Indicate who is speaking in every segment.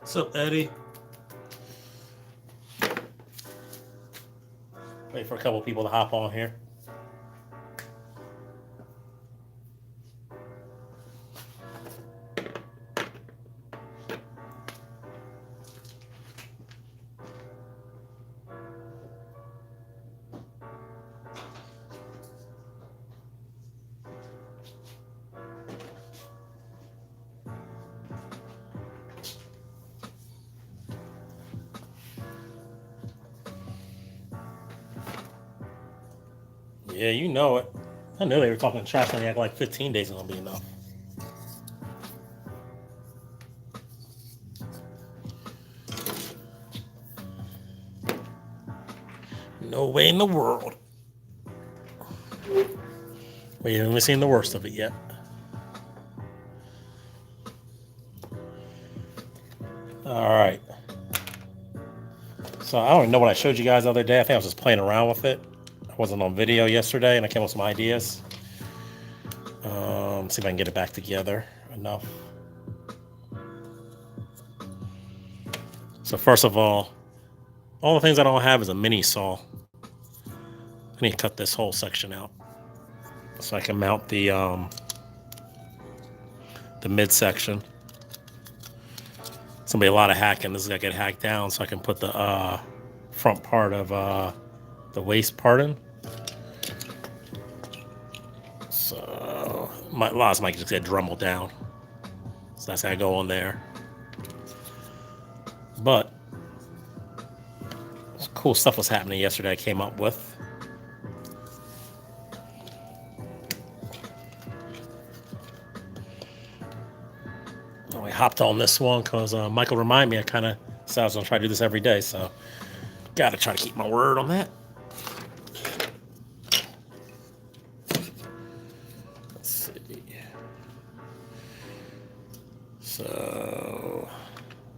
Speaker 1: What's up, Eddie? Wait for a couple people to hop on here. Yeah, you know it. I knew they were talking trash when they act like 15 days is gonna be enough. No way in the world. We haven't seen the worst of it yet. All right. So I don't even know what I showed you guys the other day. I think I was just playing around with it. I wasn't on video yesterday, and I came up with some ideas. See if I can get it back together enough. So first of all the things I don't have is a mini saw. I need to cut this whole section out so I can mount the midsection. It's gonna be a lot of hacking. This is gonna get hacked down so I can put the front part of the waist part in. So my lots might just get dremelled down. So that's gotta go on there. But some cool stuff was happening yesterday I came up with. I hopped on this one because Michael reminded me. I kind of said I was going to try to do this every day, so got to try to keep my word on that. Let's see. So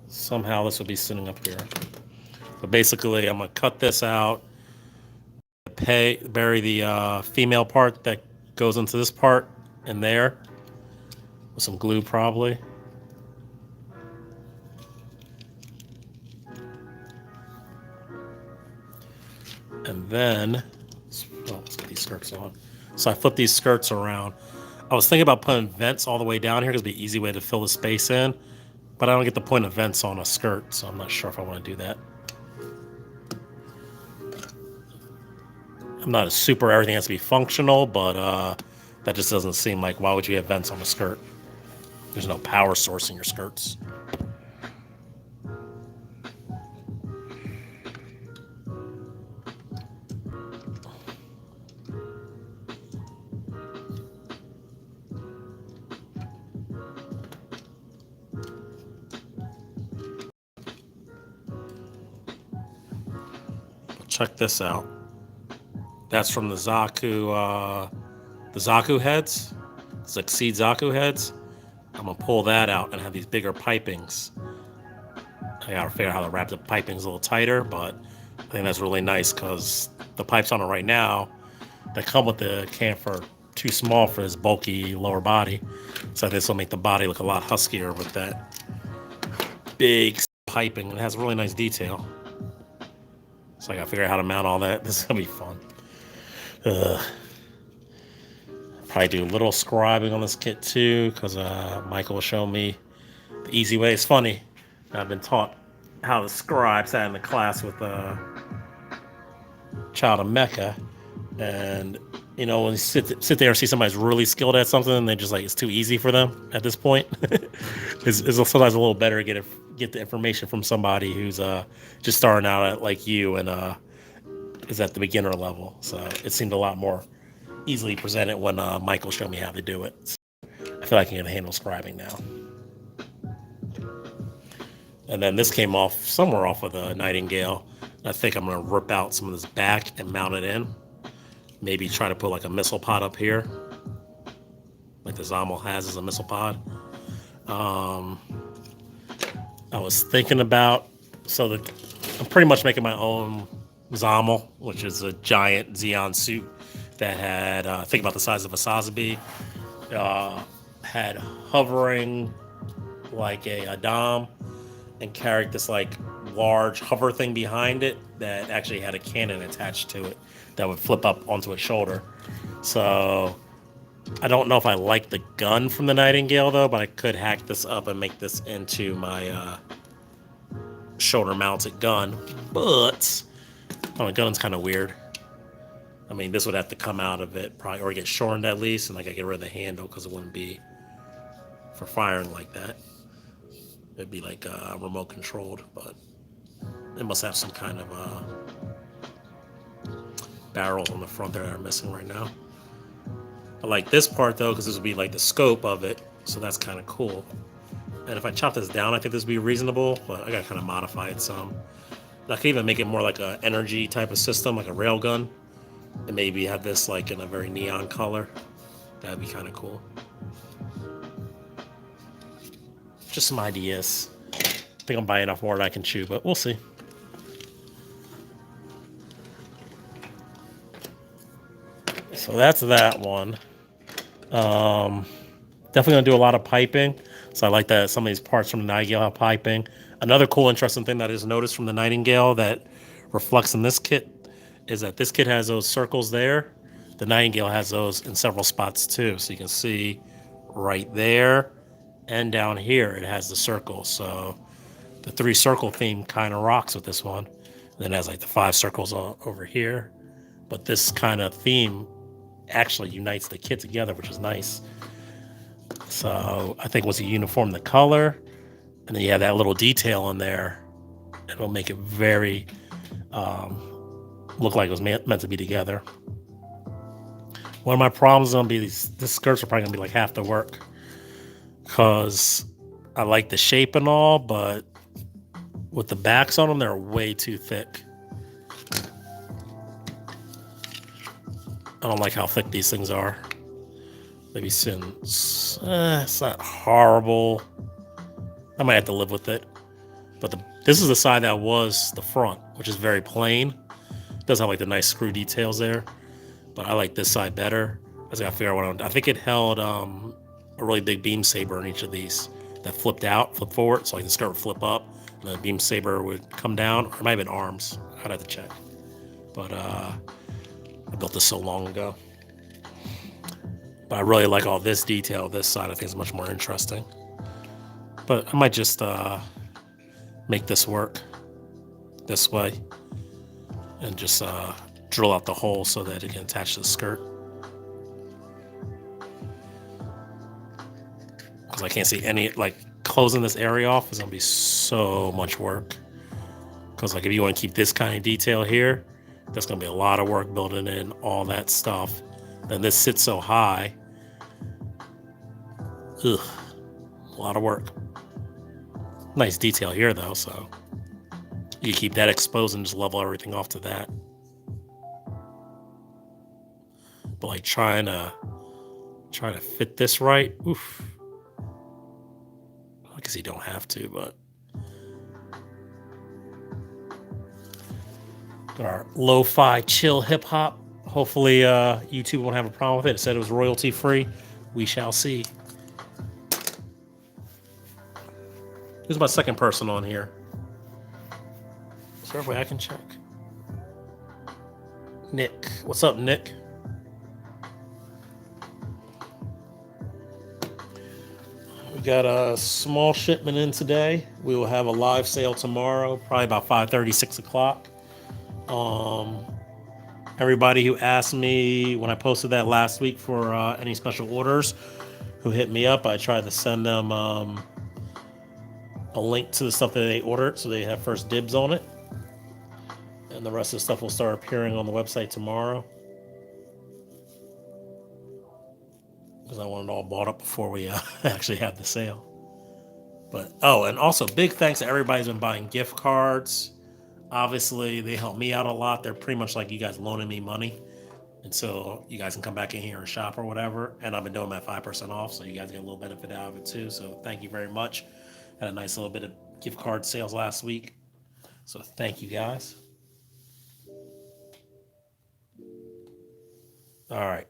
Speaker 1: somehow this will be sitting up here. But basically, I'm going to cut this out, bury the female part that goes into this part in there with some glue probably. And then, let's get these skirts on. So I flip these skirts around. I was thinking about putting vents all the way down here because it'd be an easy way to fill the space in. But I don't get the point of vents on a skirt, so I'm not sure if I want to do that. I'm not a super everything has to be functional, but that just doesn't seem like, why would you have vents on a skirt? There's no power source in your skirts. Check this out. That's from the Zaku heads. It's like Seed Zaku heads. I'm gonna pull that out and have these bigger pipings. I gotta figure out how to wrap the pipings a little tighter, but I think that's really nice because the pipes on it right now that come with the camphor are too small for this bulky lower body. So this will make the body look a lot huskier with that big piping. It has really nice detail. So I gotta figure out how to mount all that. This is gonna be fun. Probably do a little scribing on this kit too, because Michael will show me the easy way. It's funny. I've been taught how to scribe, sat in the class with Child of Mecca, and you know, when you sit there and see somebody's really skilled at something, and they just like it's too easy for them at this point. it's sometimes a little better to get the information from somebody who's just starting out at like you and is at the beginner level. So it seemed a lot more easily presented when Michael showed me how to do it. So I feel like I can handle scribing now. And then this came off somewhere off of the Nightingale. I think I'm gonna rip out some of this back and mount it in. Maybe try to put like a missile pod up here, like the Zommel has as a missile pod. I was thinking about, I'm pretty much making my own Zommel, which is a giant Zeon suit that had, think about the size of a Sazabi, had hovering like a Dom, and carried this like large hover thing behind it that actually had a cannon attached to it that would flip up onto its shoulder. So I don't know if I like the gun from the Nightingale though, but I could hack this up and make this into my shoulder mounted gun. But oh, the gun's kind of weird. I mean, this would have to come out of it probably, or get shortened at least, and like I get rid of the handle because it wouldn't be for firing like that. It'd be like remote controlled, but it must have some kind of barrels on the front there that are missing right now. I like this part though because this would be like the scope of it, so that's kind of cool. And if I chop this down, I think this would be reasonable, but I gotta kind of modify it some. I could even make it more like an energy type of system, like a railgun, and maybe have this like in a very neon color. That'd be kind of cool. Just some ideas. I think I'm buying enough more that I can chew, but we'll see. So that's that one. Definitely gonna do a lot of piping. So I like that some of these parts from the Nightingale have piping. Another cool, interesting thing that is noticed from the Nightingale that reflects in this kit is that this kit has those circles there. The Nightingale has those in several spots too. So you can see right there and down here it has the circle. So the 3 circle theme kind of rocks with this one. And then it has like the 5 circles over here. But this kind of theme actually unites the kit together, which is nice. So I think once you uniform the color and then you have that little detail in there, it'll make it very look like it was meant to be together. One of my problems is gonna be these skirts are probably gonna be like half the work because I like the shape and all, but with the backs on them, they're way too thick. I don't like how thick these things are. Maybe it's not horrible. I might have to live with it. But this is the side that was the front, which is very plain. It does have like the nice screw details there, but I like this side better. I just gotta figure out what I think it held a really big beam saber in each of these that flipped forward, so like the skirt would flip up, and the beam saber would come down, or it might have been arms. I'd have to check. But I built this so long ago. But I really like all this detail. This side I think is much more interesting. But I might just make this work this way and just drill out the hole so that it can attach to the skirt. Because I can't see any, like closing this area off is gonna be so much work. Because like if you want to keep this kind of detail here, that's gonna be a lot of work building in all that stuff. Then this sits so high. Ugh, a lot of work. Nice detail here though, so you keep that exposed and just level everything off to that. But like trying to fit this right, oof. I guess you don't have to, but our lo-fi chill hip hop. Hopefully YouTube won't have a problem with it. It said it was royalty free. We shall see. Who's my second person on here? Is there a way I can check? Nick. What's up, Nick? We got a small shipment in today. We will have a live sale tomorrow, probably about 5:30, 6 o'clock. Everybody who asked me when I posted that last week for any special orders, who hit me up, I tried to send them a link to the stuff that they ordered so they have first dibs on it. And the rest of the stuff will start appearing on the website tomorrow. Because I want it all bought up before we actually have the sale. But and also big thanks to everybody who's been buying gift cards. Obviously, they help me out a lot. They're pretty much like you guys loaning me money. And so you guys can come back in here and shop or whatever. And I've been doing that 5% off, so you guys get a little benefit out of it too. So thank you very much. Had a nice little bit of gift card sales last week. So thank you guys. All right.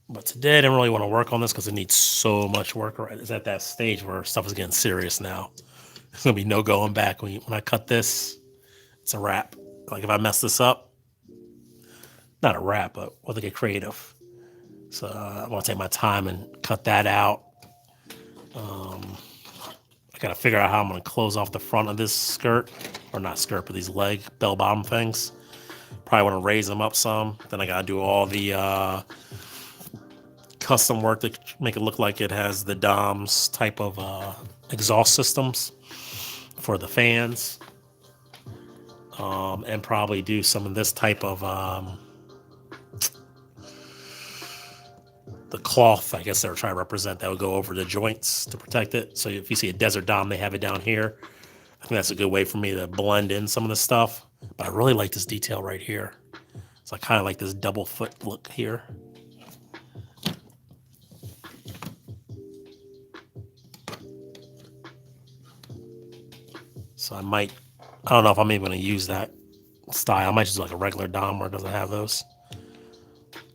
Speaker 1: But today I didn't really want to work on this because it needs so much work. It's at that stage where stuff is getting serious now. There's gonna be no going back when I cut this. It's a wrap. Like if I mess this up, not a wrap, but we'll get creative. So I want to take my time and cut that out. I gotta figure out how I'm gonna close off the front of this skirt, or not skirt, but these leg bell bottom things. Probably want to raise them up some. Then I gotta do all the custom work to make it look like it has the Dom's type of exhaust systems for the fans, and probably do some of this type of the cloth, I guess they were trying to represent, that would go over the joints to protect it. So if you see a Desert Dom, they have it down here. I think that's a good way for me to blend in some of the stuff. But I really like this detail right here. So I kind of like this double foot look here. So I don't know if I'm even going to use that style. I might just do like a regular Dom where it doesn't have those.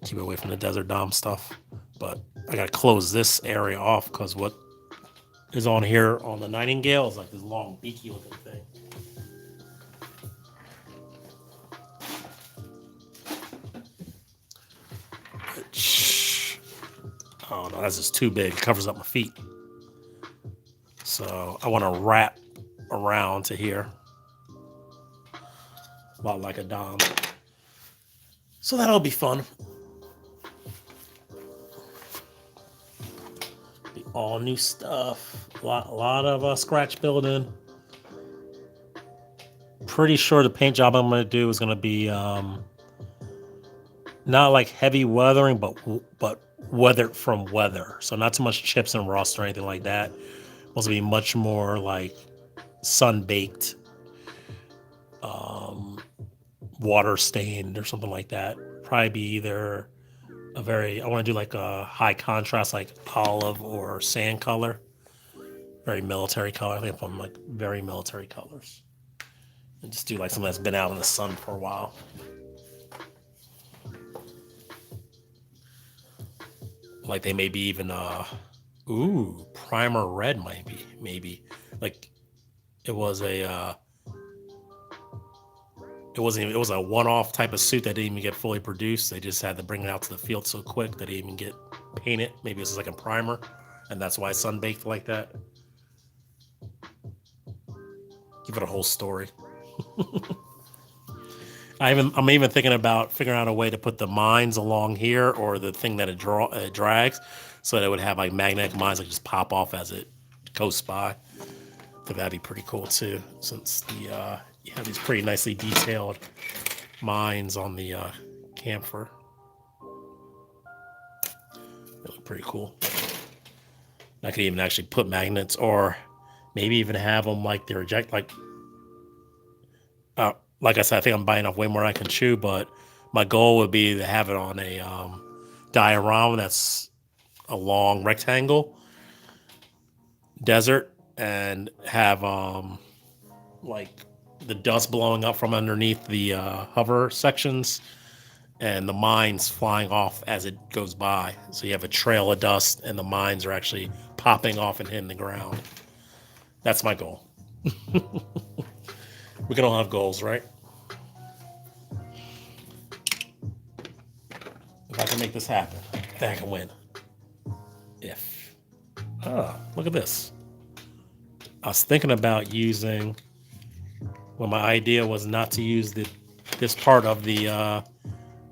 Speaker 1: Keep it away from the Desert Dom stuff. But I got to close this area off because what is on here on the Nightingale is like this long beaky looking thing. Which, oh no, that's just too big. It covers up my feet. So I want to wrap around to here. About like a Dom. So that'll be fun. Be all new stuff. A lot of scratch building. Pretty sure the paint job I'm going to do is going to be not like heavy weathering, but weathered from weather. So not too much chips and rust or anything like that. It's supposed to be much more like sun baked, water stained or something like that. Probably be either I want to do like a high contrast, like olive or sand color. Very military color. I think I'm like very military colors. And just do like something that's been out in the sun for a while. Like they maybe even primer red maybe. Like it was a it was a one-off type of suit that didn't even get fully produced. They just had to bring it out to the field so quick that it didn't even get painted. Maybe this is like a primer, and that's why it's sun baked like that. Give it a whole story. I'm even thinking about figuring out a way to put the mines along here, or the thing that it drags, so that it would have like magnetic mines that just pop off as it goes by. I think that'd be pretty cool too, since you have these pretty nicely detailed mines on the camphor. They look pretty cool. I could even actually put magnets, or maybe even have them like they reject, like I said, I think I'm biting off way more than I can chew, but my goal would be to have it on a diorama that's a long rectangle desert, and have like the dust blowing up from underneath the hover sections, and the mines flying off as it goes by. So you have a trail of dust, and the mines are actually popping off and hitting the ground. That's my goal. We can all have goals, right? If I can make this happen, then I can win. If. Oh, look at this. I was thinking about using, well, my idea was not to use this part of the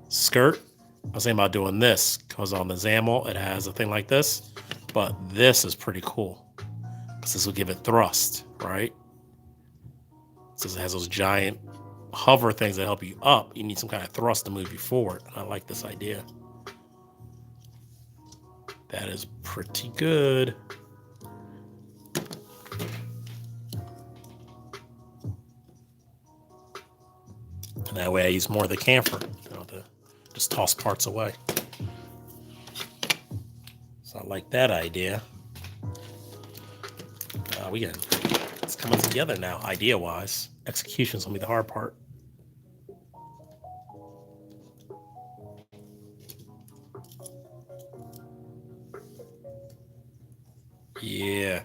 Speaker 1: skirt. I was thinking about doing this, because on the Zamel, it has a thing like this. But this is pretty cool, because this will give it thrust, right? Since it has those giant hover things that help you up, you need some kind of thrust to move you forward. And I like this idea. That is pretty good. And that way I use more of the camphor, to just toss parts away. So I like that idea. It's coming together now, idea-wise. Execution's gonna be the hard part. Yeah.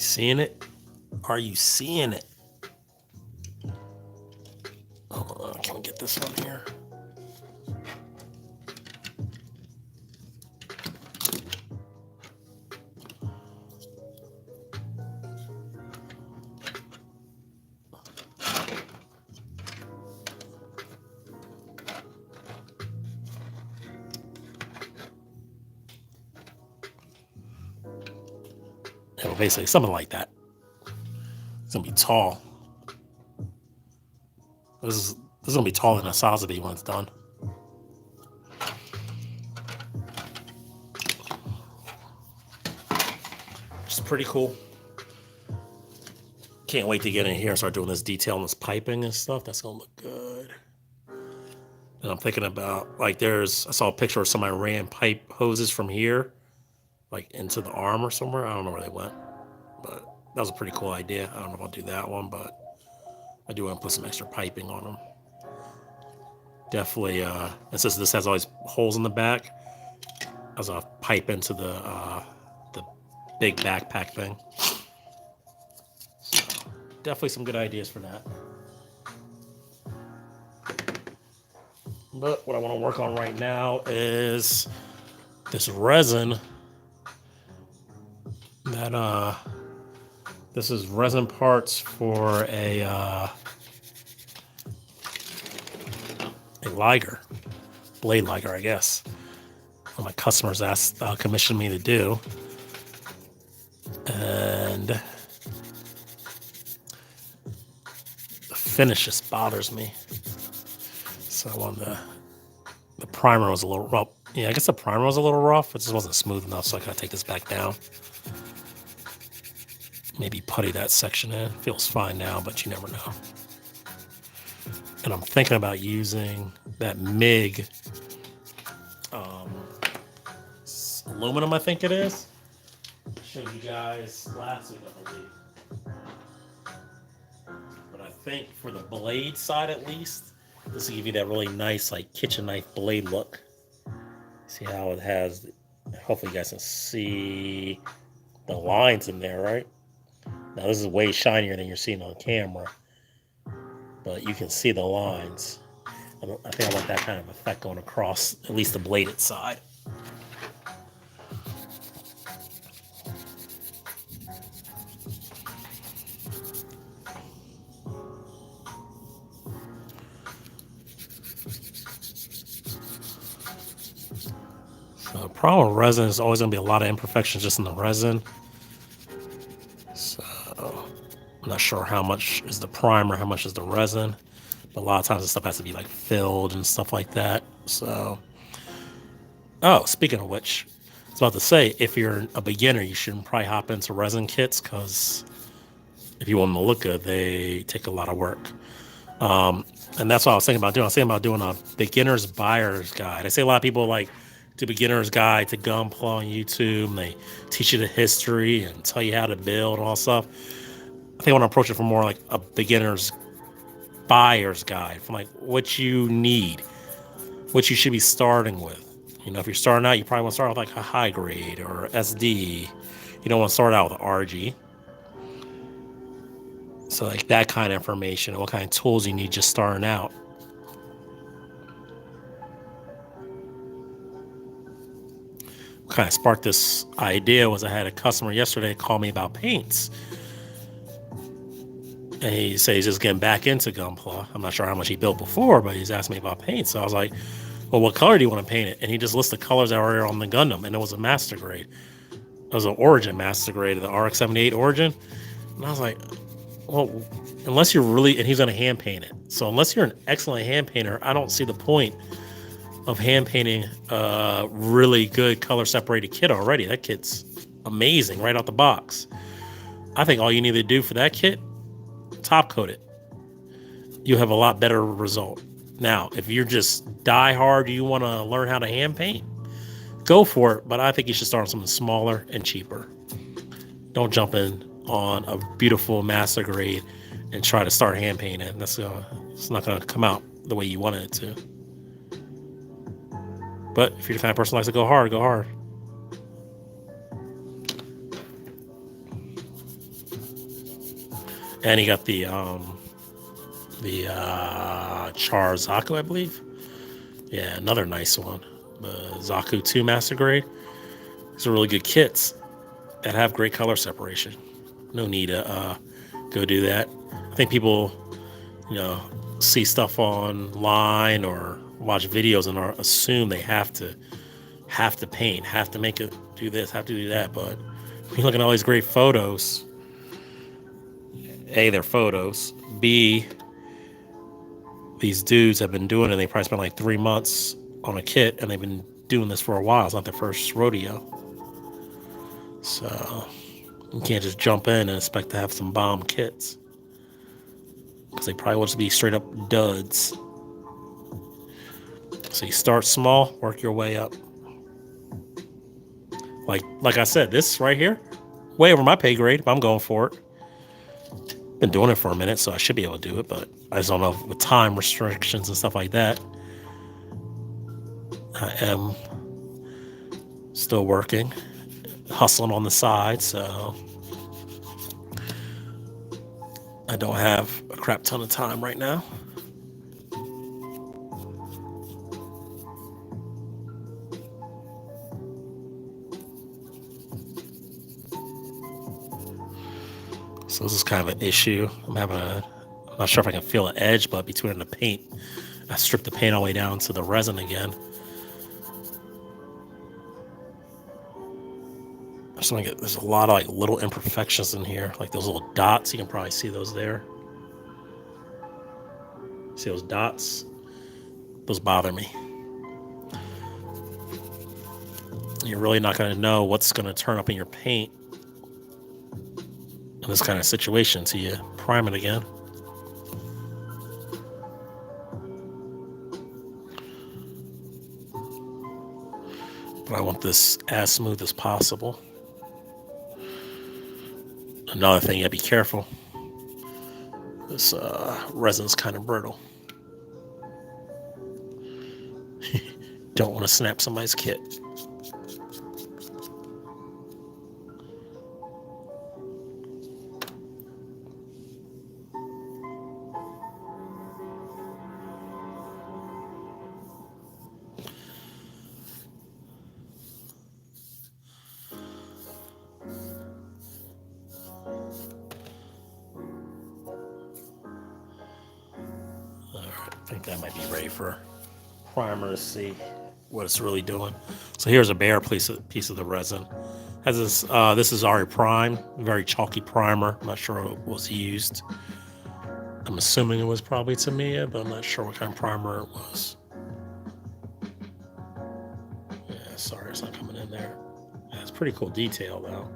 Speaker 1: seeing it? Are you seeing it? Oh, can we get this one here? And basically something like that. It's gonna be tall. This is gonna be taller than a Sotheby when it's done. It's pretty cool. Can't wait to get in here and start doing this detail and this piping and stuff. That's gonna look good. And I'm thinking about, like, I saw a picture of somebody ran pipe hoses from here, like into the arm or somewhere. I don't know where they went, but that was a pretty cool idea. I don't know if I'll do that one, but I do want to put some extra piping on them. Definitely, and since this has all these holes in the back, as a pipe into the big backpack thing. So, definitely some good ideas for that. But what I want to work on right now is this resin that this is resin parts for a liger, blade liger, I guess. What my customers commissioned me to do. And the finish just bothers me. So on the primer was a little rough. Yeah, I guess the primer was a little rough. It just wasn't smooth enough, so I gotta take this back down. Maybe putty that section in. Feels fine now, but you never know. And I'm thinking about using that MIG aluminum, I think it is. Showed you guys last week, I believe. But I think for the blade side, at least, this will give you that really nice, like, kitchen knife blade look. See how it has, hopefully you guys can see the lines in there, right? Now this is way shinier than you're seeing on camera, but you can see the lines. I think I want that kind of effect going across at least the bladed side. So the problem with resin is always going to be a lot of imperfections just in the resin. So I'm not sure how much is the primer, how much is the resin. But a lot of times the stuff has to be like filled and stuff like that. So, oh, speaking of which, I was about to say, if you're a beginner, you shouldn't probably hop into resin kits, because if you want them to look good, they take a lot of work. And that's what I was thinking about doing. I was thinking about doing a beginner's buyer's guide. I see a lot of people like do beginner's guide to Gunpla on YouTube, and they teach you the history and tell you how to build and all stuff. I think I want to approach it from more like a beginner's buyer's guide, from like what you need, what you should be starting with. You know, if you're starting out, you probably want to start with like a high grade or SD. You don't want to start out with RG. So like that kind of information, what kind of tools you need just starting out. What kind of sparked this idea was I had a customer yesterday call me about paints. And he said he's just getting back into Gunpla. I'm not sure how much he built before, but he's asking me about paint. So I was like, well, what color do you want to paint it? And he just listed the colors that were on the Gundam, and it was a master grade. It was an Origin master grade, the RX-78 Origin. And I was like, well, unless you're really, and he's going to hand paint it. So unless you're an excellent hand painter, I don't see the point of hand painting a really good color separated kit already. That kit's amazing right out the box. I think all you need to do for that kit, top coat it. You'll have a lot better result. Now, if you're just die hard, you want to learn how to hand paint, go for it. But I think you should start on something smaller and cheaper. Don't jump in on a beautiful master grade and try to start hand painting it. It's not going to come out the way you wanted it to. But if you're the kind of person who likes to go hard, go hard. And you got the Char Zaku, I believe. Yeah, another nice one. The Zaku 2 Master Grade. These are really good kits that have great color separation. No need to go do that. I think people, see stuff online or watch videos and assume they have to paint, have to make it do this, have to do that. But when you look at all these great photos, A, they're photos. B, these dudes have been doing it. They probably spent like 3 months on a kit, and they've been doing this for a while. It's not their first rodeo. So you can't just jump in and expect to have some bomb kits, because they probably will just be straight up duds. So you start small, work your way up. Like I said, this right here, way over my pay grade, but I'm going for it. Been doing it for a minute, so I should be able to do it, but I just don't know with time restrictions and stuff like that. I am still working, hustling on the side, so I don't have a crap ton of time right now. So this is kind of an issue. I'm not sure if I can feel an edge, but between the paint, I stripped the paint all the way down to the resin again. There's a lot of like little imperfections in here, like those little dots. You can probably see those there. See those dots? Those bother me. You're really not going to know what's going to turn up in your paint in this kind of situation until you prime it again. But I want this as smooth as possible. Another thing, you gotta be careful. This resin's kind of brittle. Don't want to snap somebody's kit. I think that might be ready for primer to see what it's really doing. So here's a bare piece of the resin. Has this this is already primed, very chalky primer. I'm not sure what was used. I'm assuming it was probably Tamiya, but I'm not sure what kind of primer it was. Yeah, sorry, it's not coming in there. Yeah, it's pretty cool detail though.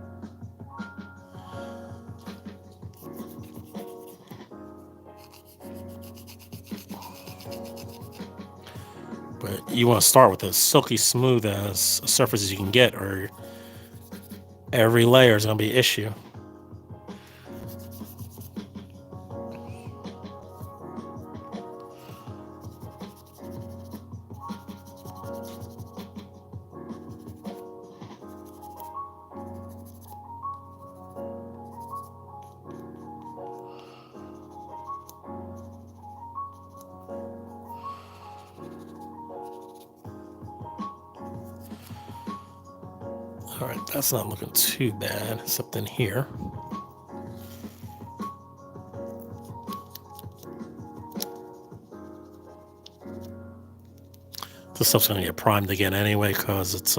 Speaker 1: But you want to start with as silky smooth as a surface as you can get, or every layer is going to be an issue. All right, that's not looking too bad, except in here. This stuff's gonna get primed again anyway, because it's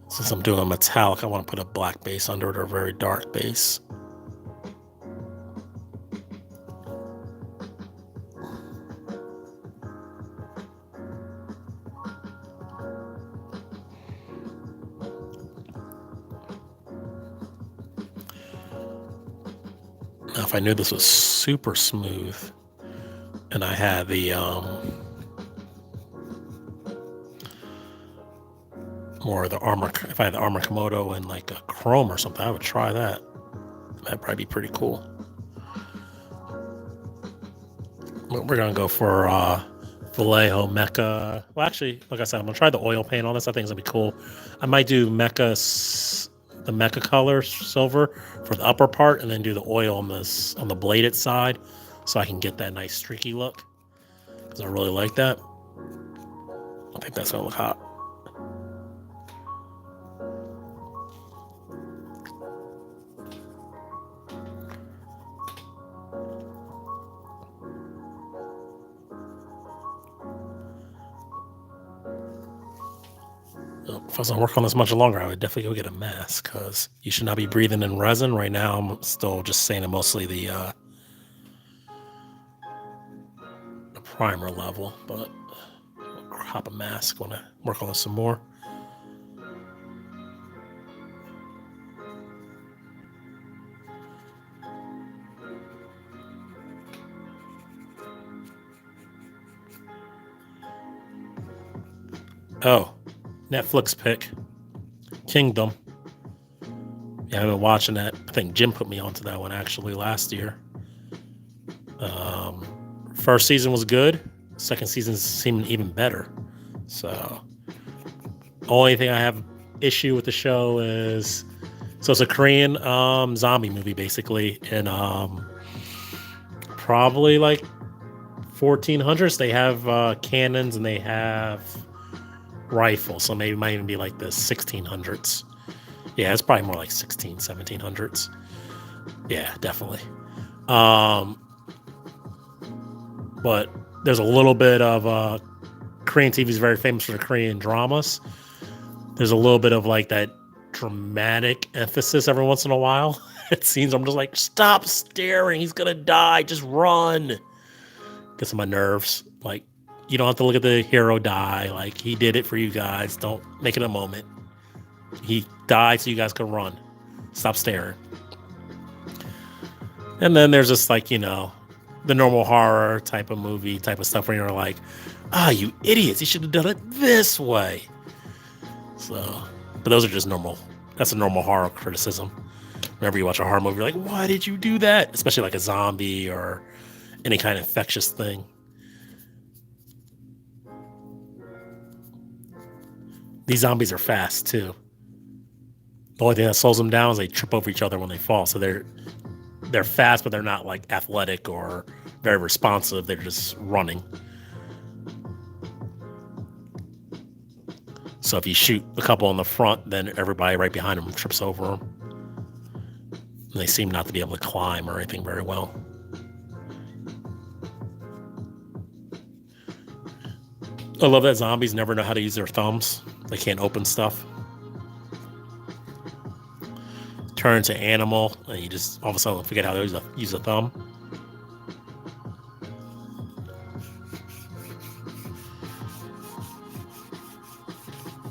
Speaker 1: since I'm doing a metallic, I want to put a black base under it or a very dark base. Now, if I knew this was super smooth and I had the more of the armor, if I had the Armor Komodo and like a chrome or something, I would try that. That'd probably be pretty cool. But we're gonna go for Vallejo Mecha. Well, actually, like I said, I'm gonna try the oil paint on this. I think it's gonna be cool. I might do Mecha the Mecha Color silver for the upper part, and then do the oil on the bladed side, so I can get that nice streaky look. Because I really like that. I think that's gonna look hot. If I was gonna work on this much longer, I would definitely go get a mask, because you should not be breathing in resin. Right now, I'm still just saying mostly the primer level, but I'll crop a mask when I work on this some more. Oh, Netflix pick, Kingdom. Yeah, I've been watching that. I think Jim put me onto that one actually last year. First season was good. Second season seemed even better. So, only thing I have issue with the show is, so it's a Korean zombie movie basically, and probably like 1400s. They have cannons and they have rifles, so maybe it might even be like the 1600s. Yeah, it's probably more like 1700s. Yeah, definitely. But there's a little bit of Korean TV is very famous for the Korean dramas. There's a little bit of like that dramatic emphasis every once in a while. It seems I'm just like, stop staring, he's gonna die, just run. Gets on my nerves. Like, you don't have to look at the hero die. Like, he did it for you guys. Don't make it a moment. He died so you guys can run. Stop staring. And then there's just like, the normal horror type of movie type of stuff where you're like, you idiots, you should have done it this way. So, but those are just normal. That's a normal horror criticism. Whenever you watch a horror movie, you're like, why did you do that? Especially like a zombie or any kind of infectious thing. These zombies are fast too. The only thing that slows them down is they trip over each other when they fall. So they're fast, but they're not like athletic or very responsive. They're just running. So if you shoot a couple in the front, then everybody right behind them trips over them. And they seem not to be able to climb or anything very well. I love that zombies never know how to use their thumbs. They can't open stuff. Turn into animal, and you just all of a sudden forget how to use a thumb.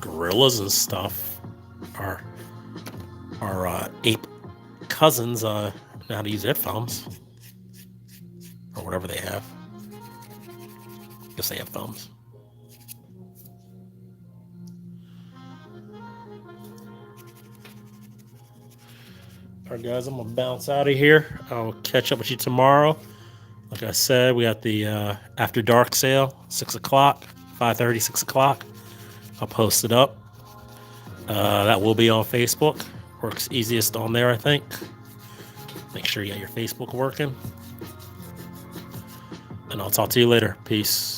Speaker 1: Gorillas and stuff are ape cousins know how to use their thumbs, or whatever they have. I guess they have thumbs. All right, guys, I'm gonna bounce out of here. I'll catch up with you tomorrow. Like I said, we got the After Dark sale, 6 o'clock, 5:30, 6 o'clock. I'll post it up. That will be on Facebook. Works easiest on there, I think. Make sure you got your Facebook working. And I'll talk to you later. Peace.